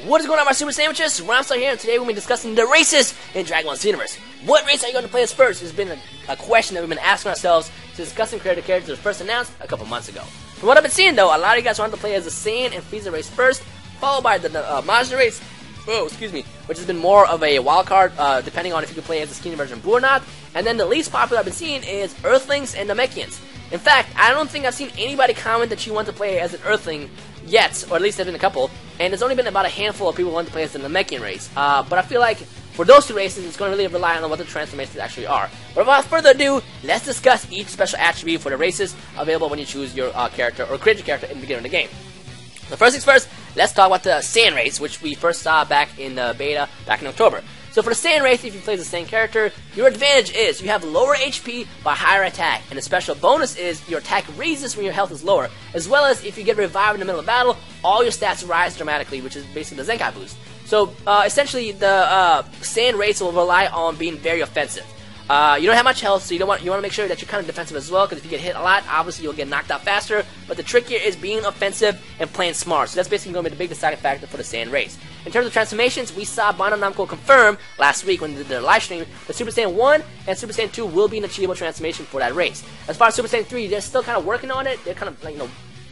What is going on, my super sandwiches? Ramstar here, and today we'll be discussing the races in Dragon Ball Xenoverse. What race are you going to play as first? Has been a question that we've been asking ourselves since discussing creative characters that were first announced a couple months ago. From what I've been seeing, though, a lot of you guys wanted to play as the Saiyan and Frieza race first, followed by the Majin race, which has been more of a wild card, depending on if you can play as the skinny version Buu or not. And then the least popular I've been seeing is Earthlings and Namekians. In fact, I don't think I've seen anybody comment that you want to play as an Earthling yet, or at least there's been a couple, and there's only been about a handful of people who want to play as the Namekian race. But I feel like for those two races, it's going to really rely on what the transformations actually are. But without further ado, let's discuss each special attribute for the races available when you choose your character or create your character in the beginning of the game. So first things first, let's talk about the Saiyan race, which we first saw back in the beta back in October. So for the Saiyan race, if you play the Saiyan character, your advantage is you have lower HP but higher attack, and the special bonus is your attack raises when your health is lower, as well as if you get revived in the middle of battle, all your stats rise dramatically, which is basically the Zenkai boost. So essentially, the Saiyan race will rely on being very offensive. You don't have much health, so you want to make sure that you're kind of defensive as well, because if you get hit a lot, obviously you'll get knocked out faster. But the trick here is being offensive and playing smart. So that's basically going to be the big deciding factor for the Saiyan race. In terms of transformations, we saw Bandai Namco confirm last week when they did their live stream that Super Saiyan 1 and Super Saiyan 2 will be an achievable transformation for that race. As far as Super Saiyan 3, they're still kind of working on it. They're kind of like,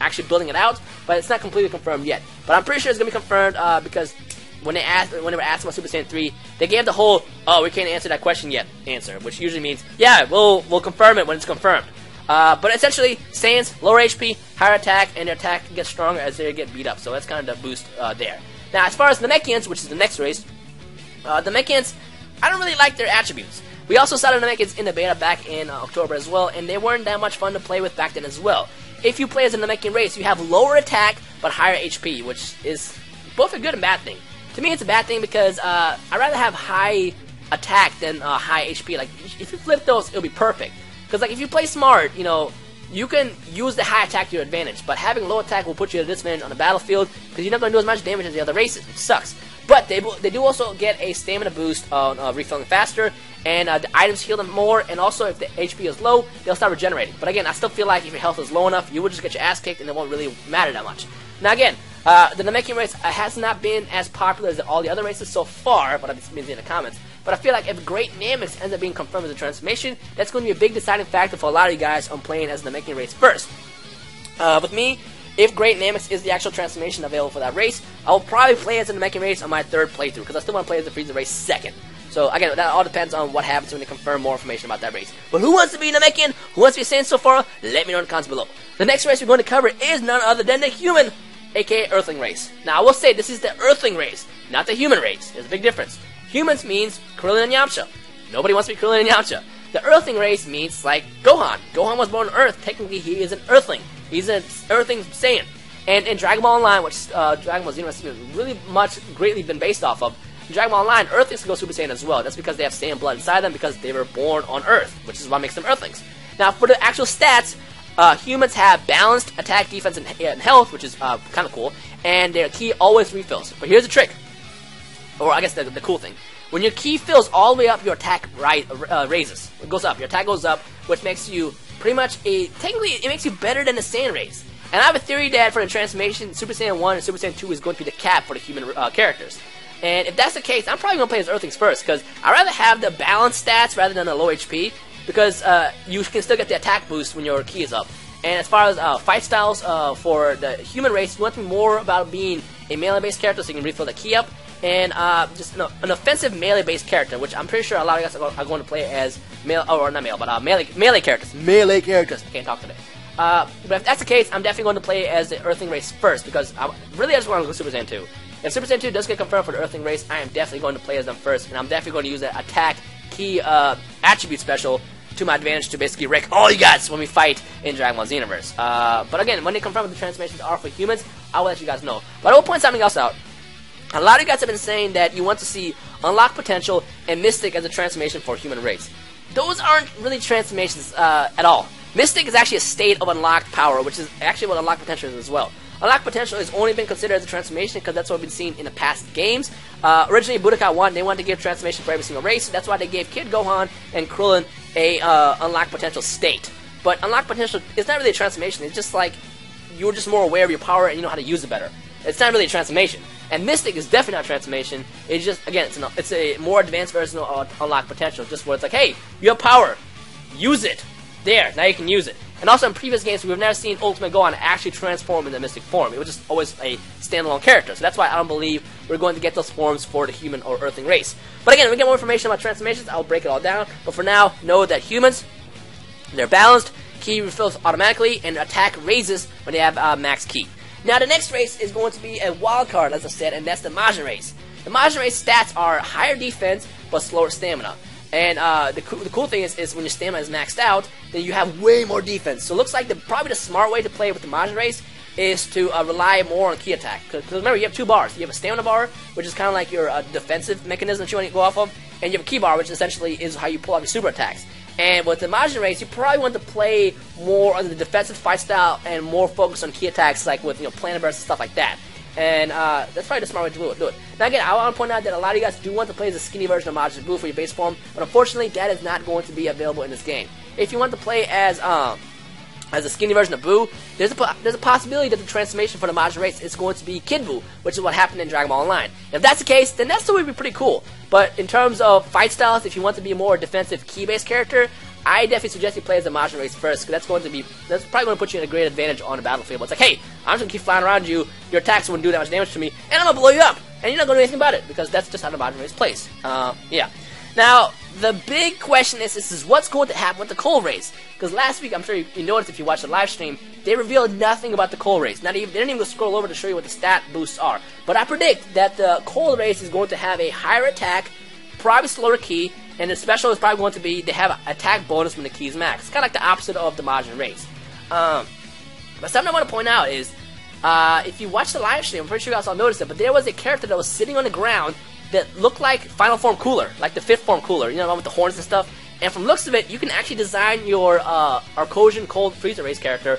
actually building it out, but it's not completely confirmed yet. But I'm pretty sure it's going to be confirmed because when they were asked about Super Saiyan 3, they gave the whole, "Oh, we can't answer that question yet" answer, which usually means, yeah, we'll confirm it when it's confirmed. But essentially, Saiyans, lower HP, higher attack, and their attack gets stronger as they get beat up, so that's kind of the boost there. Now, as far as the Namekians, which is the next race, the Namekians, I don't really like their attributes. We also saw the Namekians in the beta back in October as well, and they weren't that much fun to play with back then as well. If you play as a Namekian race, you have lower attack, but higher HP, which is both a good and bad thing. To me, it's a bad thing because I'd rather have high attack than high HP. Like, if you flip those, it'll be perfect. Because, like, if you play smart, you can use the high attack to your advantage. But having low attack will put you at a disadvantage on the battlefield because you're not going to do as much damage as the other races, which sucks. But they do also get a stamina boost on refilling faster, and the items heal them more, and also if the HP is low, they'll start regenerating. But again, I still feel like if your health is low enough, you will just get your ass kicked and it won't really matter that much. Now again, the Namekian race has not been as popular as all the other races so far, but I've been seeing the comments. But I feel like if Great Namex ends up being confirmed as a transformation, that's going to be a big deciding factor for a lot of you guys on playing as the Namekian race first. With me, if Great Namex is the actual transformation available for that race, I will probably play as the Namekian race on my third playthrough, because I still want to play as the Frieza race second. So again, that all depends on what happens when they confirm more information about that race. But who wants to be Namekian? Who wants to be Saiyan so far? Let me know in the comments below. The next race we're going to cover is none other than the human, aka Earthling race. Now I will say this is the Earthling race, not the human race. There's a big difference. Humans means Krillin and Yamcha. Nobody wants to be Krillin and Yamcha. The Earthling race means like Gohan. Gohan was born on Earth. Technically, he is an Earthling. He's an Earthling Saiyan. And in Dragon Ball Online, which Dragon Ball Xenoverse has really greatly been based off of, in Dragon Ball Online, Earthlings can go Super Saiyan as well. That's because they have Saiyan blood inside them because they were born on Earth, which is what makes them Earthlings. Now, for the actual stats, humans have balanced attack, defense, and health, which is kind of cool, and their ki always refills. But here's the trick, or I guess the cool thing. When your ki fills all the way up, your attack raises. It goes up. Your attack goes up, which makes you pretty much technically, it makes you better than the Saiyan race. And I have a theory that for the transformation, Super Saiyan 1 and Super Saiyan 2 is going to be the cap for the human characters. And if that's the case, I'm probably going to play as Earthlings first, because I'd rather have the balanced stats rather than the low HP, because you can still get the attack boost when your ki is up. And as far as fight styles for the human race, you want to be more about being a melee-based character so you can refill the ki up, and just an offensive melee-based character, which I'm pretty sure a lot of you guys are going to play as melee characters. Melee characters. I can't talk today. But if that's the case, I'm definitely going to play as the Earthling race first, because I just want to go Super Saiyan 2. If Super Saiyan 2 does get confirmed for the Earthling race, I am definitely going to play as them first, and I'm definitely going to use that attack ki attribute special to my advantage to basically wreck all you guys when we fight in Dragon Ball Xenoverse. But again, when they confirm what the transformations are for humans, I will let you guys know. But I will point something else out. A lot of you guys have been saying that you want to see Unlock Potential and Mystic as a transformation for human race. Those aren't really transformations at all. Mystic is actually a state of unlocked power, which is actually what Unlock Potential is as well. Unlock Potential has only been considered as a transformation because that's what we've been seeing in the past games. Originally, Budokai 1, they wanted to give transformation for every single race, so that's why they gave Kid Gohan and Krillin a Unlock Potential state. But Unlock Potential is not really a transformation, it's just like, you're just more aware of your power and you know how to use it better. It's not really a transformation. And Mystic is definitely not a transformation. It's just, again, it's a more advanced version of Unlock Potential, just where it's like, hey, you have power, use it. There, now you can use it. And also in previous games, we've never seen Ultimate Gohan actually transform in the Mystic form. It was just always a standalone character. So that's why I don't believe we're going to get those forms for the human or Earthling race. But again, when we get more information about transformations, I'll break it all down. But for now, know that humans, they're balanced, ki refills automatically, and attack raises when they have max ki. Now the next race is going to be a wild card, as I said, and that's the Majin race. The Majin race stats are higher defense, but slower stamina. And the cool thing is when your stamina is maxed out, then you have way more defense. So it looks like probably the smart way to play with the Majin race is to rely more on ki attack. Because remember, you have two bars. You have a stamina bar, which is kind of like your defensive mechanism that you want to go off of, and you have a ki bar, which essentially is how you pull off your super attacks. And with the Majin race, you probably want to play more on the defensive fight style and more focus on ki attacks, like with planet bursts and stuff like that. And that's probably the smart way to do it. Now again, I want to point out that a lot of you guys do want to play as a skinny version of Majin Buu for your base form, but unfortunately that is not going to be available in this game. If you want to play as a skinny version of Buu, there's a possibility that the transformation for the Majin race is going to be Kid Buu, which is what happened in Dragon Ball Online. And if that's the case, then that still would be pretty cool. But in terms of fight styles, if you want to be a more defensive ki-based character, I definitely suggest you play as the Majin race first, because that's probably going to put you in a great advantage on the battlefield. But it's like, hey, I'm just going to keep flying around you, your attacks wouldn't do that much damage to me, and I'm going to blow you up, and you're not going to do anything about it, because that's just how the Majin race plays. Yeah. Now, the big question is what's going to happen with the Cold race? Because last week, I'm sure you noticed if you watched the live stream, they revealed nothing about the Cold race. They didn't even scroll over to show you what the stat boosts are. But I predict that the Cold race is going to have a higher attack, probably slower ki, and the special is probably going to be they have an attack bonus when the ki is max. It's kind of like the opposite of the Majin race. But something I want to point out is, if you watch the live stream, I'm pretty sure you guys all noticed it, but there was a character that was sitting on the ground that looked like Final Form Cooler, like the 5th Form Cooler, you know, the one with the horns and stuff. And from looks of it, you can actually design your Arcosian Cold Freezer Race character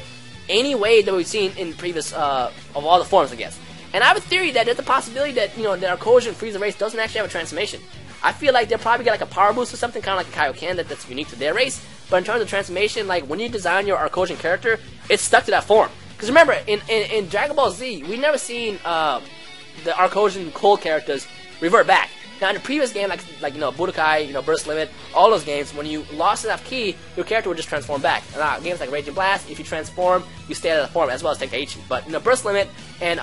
any way that we've seen in previous, of all the forms, I guess. And I have a theory that there's a possibility that, you know, the Arcosian Freezer Race doesn't actually have a transformation. I feel like they'll probably get like a power boost or something, kind of like a Kaioken that's unique to their race. But in terms of transformation, like when you design your Arcosian character, it's stuck to that form. Because remember, in Dragon Ball Z, we've never seen the Arcosian Cold characters revert back. Now in the previous game, like you know, Budokai, you know, Burst Limit, all those games, when you lost enough ki, your character would just transform back. And games like Raging Blast, if you transform, you stay out of the form, as well as Tenkaichi. But you know, Burst Limit and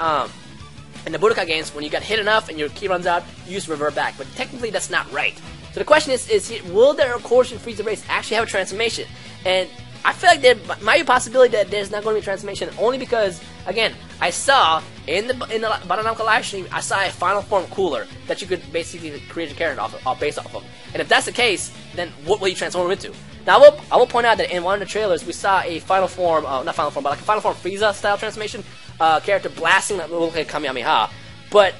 in the Budokai games, when you get hit enough and your ki runs out, you just revert back. But technically, that's not right. So the question is will the Arcosian Freezer Race actually have a transformation? And I feel like there might be a possibility that there's not going to be a transformation, only because, again, I saw in the Bandai Namco live stream, I saw a Final Form Cooler that you could basically create a character based off of. And if that's the case, then what will you transform him into? Now, I will point out that in one of the trailers, we saw a Final Form, not Final Form, but like a Final Form Frieza style transformation. Character blasting that little Kamehameha, but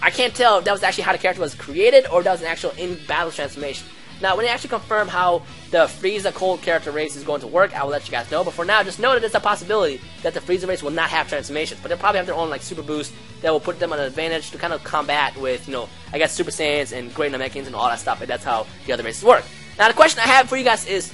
I can't tell if that was actually how the character was created or if that was an actual in-battle transformation. Now, when they actually confirm how the Frieza Cold character race is going to work, I will let you guys know. But for now, just know that there's a possibility that the Frieza race will not have transformations, but they'll probably have their own like super boost that will put them on an advantage to kind of combat with, you know, I guess Super Saiyans and Great Namekians and all that stuff. And that's how the other races work. Now, the question I have for you guys is,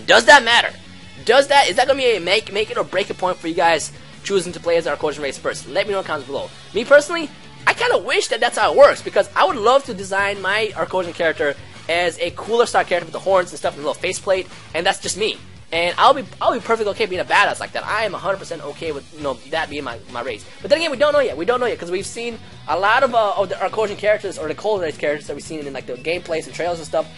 does that matter? Is that going to be a make it or break it point for you guys choosing to play as our Arcosian race first? Let me know in the comments below. Me personally, I kind of wish that that's how it works, because I would love to design my Arcosian character as a cooler style character with the horns and stuff and a little faceplate, and that's just me. And I'll be perfectly okay being a badass like that. I am 100% okay with, you know, that being my race. But then again, we don't know yet. We don't know yet because we've seen a lot of the Arcosian characters or the Cold race characters that we've seen in like the gameplays and trailers and stuff.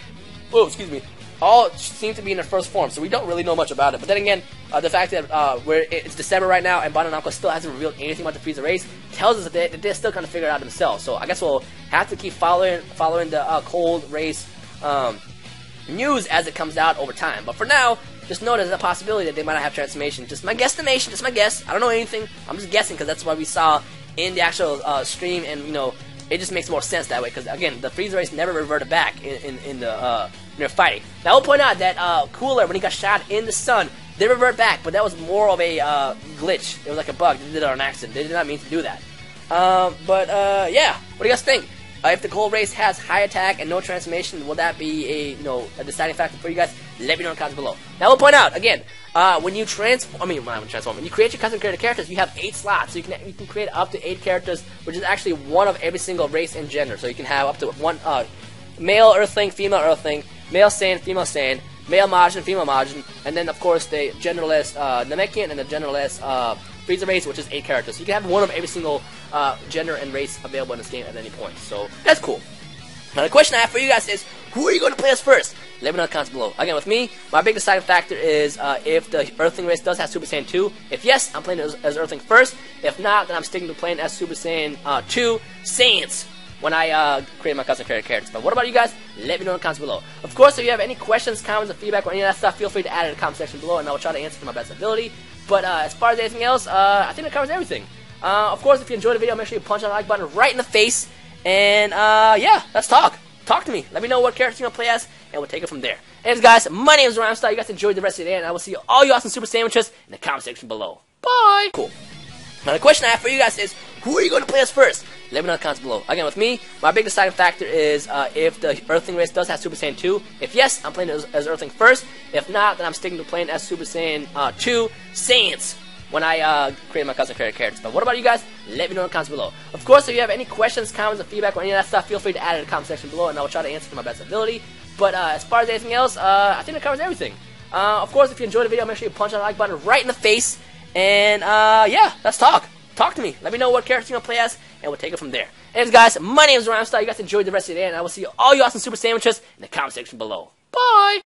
Oh, excuse me. All seem to be in their first form, so we don't really know much about it. But then again, the fact that it's December right now and Bandai Namco still hasn't revealed anything about the Frieza race tells us that they're still kind of figure it out themselves. So I guess we'll have to keep following the Cold race news as it comes out over time. But for now, just know there's a possibility that they might not have transformation. Just my guesstimation, just my guess. I don't know anything. I'm just guessing because that's what we saw in the actual stream, and you know, it just makes more sense that way. Because again, the Frieza race never reverted back in their fighting. Now, I'll point out that Cooler, when he got shot in the sun, they revert back, but that was more of a glitch. It was like a bug. They did it on accident. They did not mean to do that. Yeah. What do you guys think? If the Cold race has high attack and no transformation, will that be a deciding factor for you guys? let me know in the comments below. Now, I will point out, again, when you when you create your custom creator characters, you have 8 slots. So you can create up to 8 characters, which is actually one of every single race and gender. So you can have up to one male Earthling, female Earthling, male Saiyan, female Saiyan, male Majin, female Majin, and then, of course, the genderless Namekian and the genderless Frieza race, which is 8 characters. So you can have one of every single gender and race available in this game at any point. So that's cool. Now, the question I have for you guys is, who are you going to play as first? Let me know in the comments below. Again, with me, my big deciding factor is if the Earthling race does have Super Saiyan 2. If yes, I'm playing as Earthling first. If not, then I'm sticking to playing as Super Saiyan 2 Saiyans when I create my custom creator characters. But what about you guys? Let me know in the comments below. Of course, if you have any questions, comments, or feedback, or any of that stuff, feel free to add it in the comment section below, and I will try to answer to my best ability. But as far as anything else, I think it covers everything. Of course, if you enjoyed the video, make sure you punch that like button right in the face. And yeah, let's talk. Talk to me. Let me know what characters you're going to play as, and we'll take it from there. Anyways, guys, my name is Ramstar. You guys enjoyed the rest of the day, and I will see all you awesome super sandwiches in the comment section below. Bye! Cool. Now, the question I have for you guys is, who are you going to play as first? Let me know in the comments below. Again, with me, my big deciding factor is if the Earthling race does have Super Saiyan 2. If yes, I'm playing as Earthling first. If not, then I'm sticking to playing as Super Saiyan 2 Saiyans when I create my custom creator characters. But what about you guys? Let me know in the comments below. Of course, if you have any questions, comments, or feedback, or any of that stuff, feel free to add it in the comment section below, and I will try to answer to my best ability. But as far as anything else, I think it covers everything. Of course, if you enjoyed the video, make sure you punch that like button right in the face. And yeah, let's talk. Talk to me. Let me know what characters you're going to play as, and we'll take it from there. Anyways, guys, my name is Ramstar. You guys enjoyed the rest of the day, and I will see all you awesome super sandwiches in the comment section below. Bye!